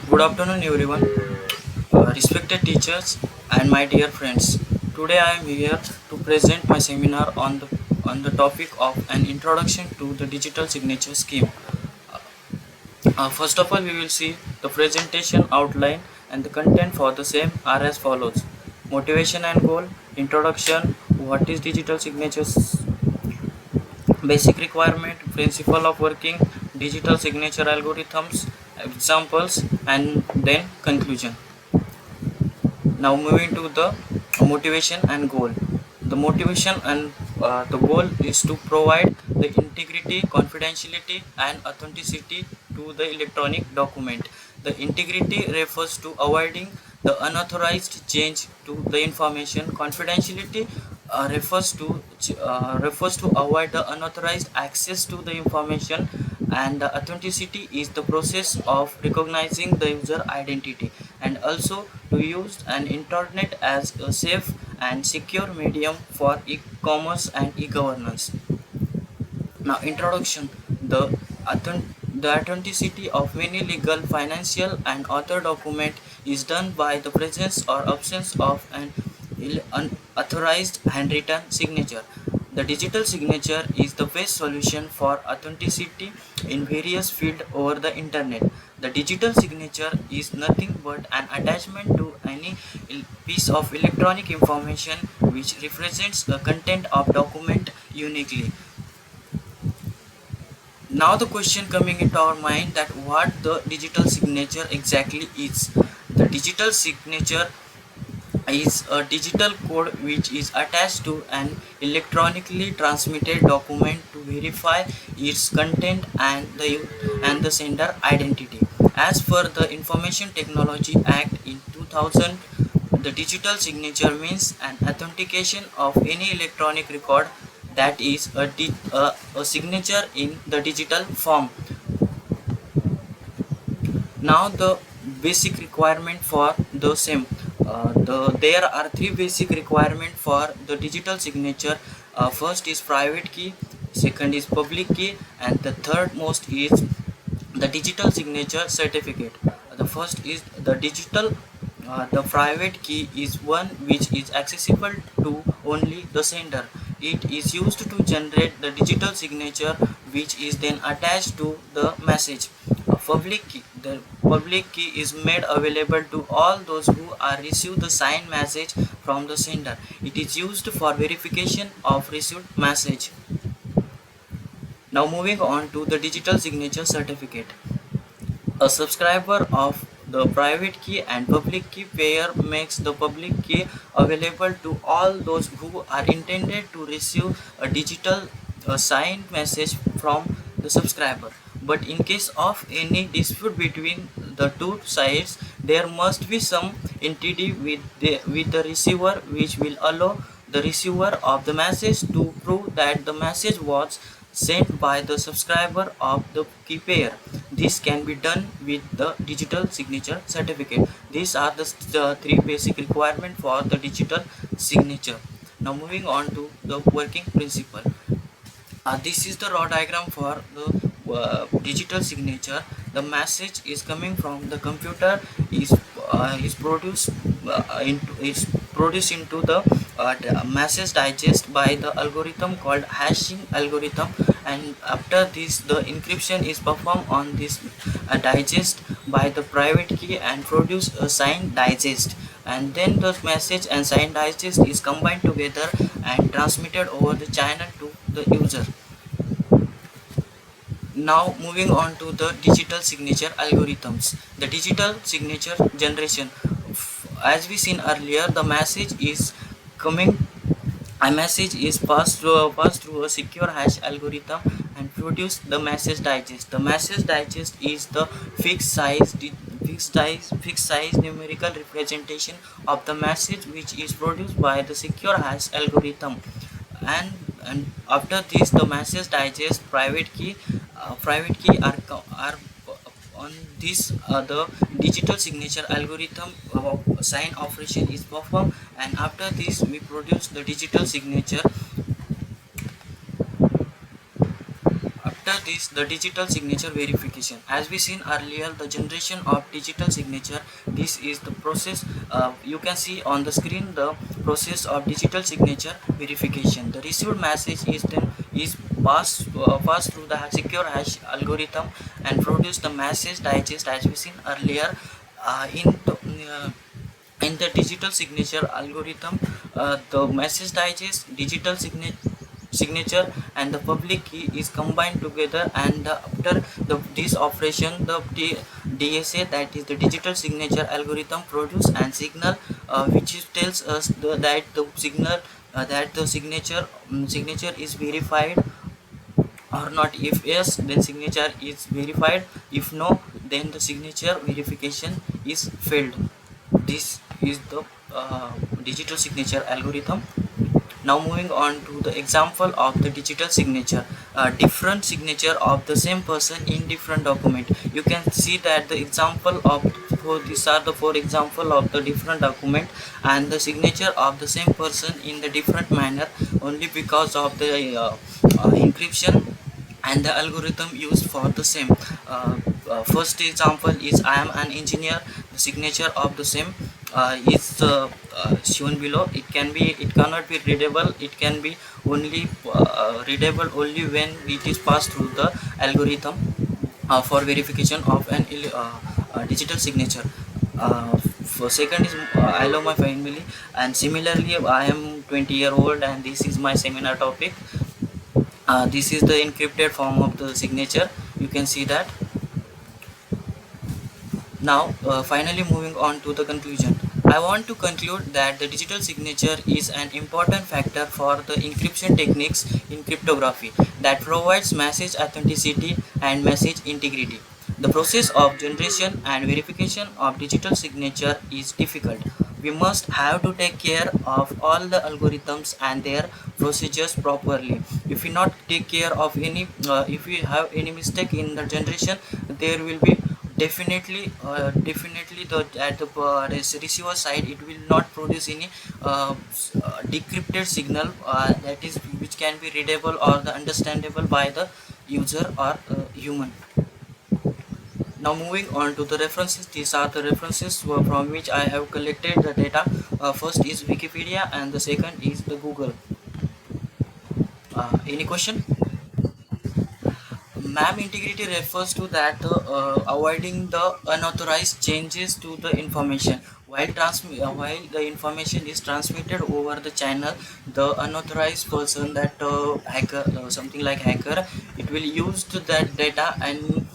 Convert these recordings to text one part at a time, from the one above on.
Good afternoon, everyone. Respected teachers and my dear friends. Today I am here to present my seminar on the topic of an introduction to the digital signature scheme. First of all, we will see the presentation outline and the content for the same are as follows: motivation and goal, introduction, what is digital signatures, basic requirement, principle of working, digital signature algorithms, examples, and then conclusion. Now moving to the motivation and goal. The motivation and the goal is to provide the integrity, confidentiality, and authenticity to the electronic document. The integrity refers to avoiding the unauthorized change to the information. Confidentiality refers to avoid the unauthorized access to the information, and the authenticity is the process of recognizing the user identity and also to use an internet as a safe and secure medium for e-commerce and e-governance. Now, introduction. The authenticity of many legal, financial, and other document is done by the presence or absence of an unauthorized handwritten signature. The digital signature is the best solution for authenticity in various fields over the internet. The digital signature is nothing but an attachment to any piece of electronic information which represents the content of document uniquely. Now the question coming into our mind that what the digital signature exactly is. The digital signature is a digital code which is attached to an electronically transmitted document to verify its content and the sender identity. As per the Information Technology Act in 2000, the digital signature means an authentication of any electronic record that is a signature in the digital form. Now the basic requirement for the same. There are three basic requirement for the digital signature. First is private key, second is public key, and the third most is the digital signature certificate. The first is the digital. The private key is one which is accessible to only the sender. It is used to generate the digital signature which is then attached to the message. A public key. The public key is made available to all those who are receive the signed message from the sender. It is used for verification of received message. Now moving on to the digital signature certificate. A subscriber of the private key and public key pair makes the public key available to all those who are intended to receive a digital signed message from the subscriber. But in case of any dispute between the two sides, there must be some entity with the receiver which will allow the receiver of the message to prove that the message was sent by the subscriber of the key pair. This can be done with the digital signature certificate. These are the three basic requirements for the digital signature. Now moving on to the working principle. This is the raw diagram for the digital signature. The message is coming from the computer is produced into the message digest by the algorithm called hashing algorithm, and after this the encryption is performed on this digest by the private key and produce a signed digest, and then the message and signed digest is combined together and transmitted over the channel to the user. Now moving on to the digital signature algorithms. The digital signature generation. As we seen earlier, the message is coming. A message is passed through a secure hash algorithm and produce the message digest. The message digest is the fixed size numerical representation of the message which is produced by the secure hash algorithm, and after this the message digest private key are on this the digital signature algorithm sign operation is performed, and after this we produce the digital signature. After Next is the digital signature verification. As we seen earlier, the generation of digital signature, this is the process. You can see on the screen the process of digital signature verification. The received message is passed through the secure hash algorithm and produce the message digest, as we seen earlier. uh, in the uh, in the digital signature algorithm, the message digest, digital signature and the public key is combined together, and after this operation, the DSA, that is the digital signature algorithm, produce and signal, which tells us that the signal, that the signature is verified or not. If yes, then signature is verified. If no, then the signature verification is failed. This is the digital signature algorithm. Now moving on to the example of the digital signature, different signature of the same person in different document. You can see that the example of these are the four example of the different document, and the signature of the same person in the different manner, only because of the encryption and the algorithm used for the same. First example is I am an engineer. The signature of the same is shown below. It cannot be readable. It can be only readable only when it is passed through the algorithm for verification of an digital signature. For second is I love my family, and similarly I am 20-year-old and this is my seminar topic. This is the encrypted form of the signature. You can see that. Now finally moving on to the conclusion, I want to conclude that the digital signature is an important factor for the encryption techniques in cryptography that provides message authenticity and message integrity. The process of generation and verification of digital signature is difficult. We must have to take care of all the algorithms and their procedures properly. If we not take care of any, if we have any mistake in the generation, there will be definitely the at the receiver side it will not produce any decrypted signal, that is which can be readable or the understandable by the user or human. Now moving on to the references, these are the references from which I have collected the data. First is Wikipedia and the second is the Google. Any question? MAM integrity refers to that avoiding the unauthorized changes to the information while the information is transmitted over the channel. The unauthorized person, that hacker, something like hacker, it will use that data and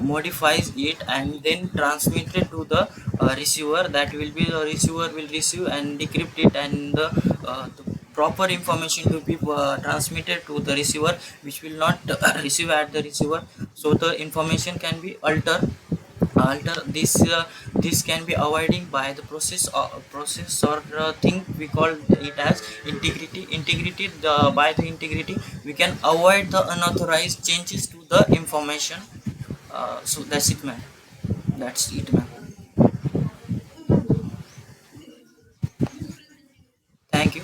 modifies it and then transmit it to the receiver. That will be the receiver will receive and decrypt it, and the proper information to be transmitted to the receiver, which will not receive at the receiver. So the information can be alter this can be avoiding by the process or thing we call it as integrity. By the integrity we can avoid the unauthorized changes to the information. So that's it, man. That's it, man.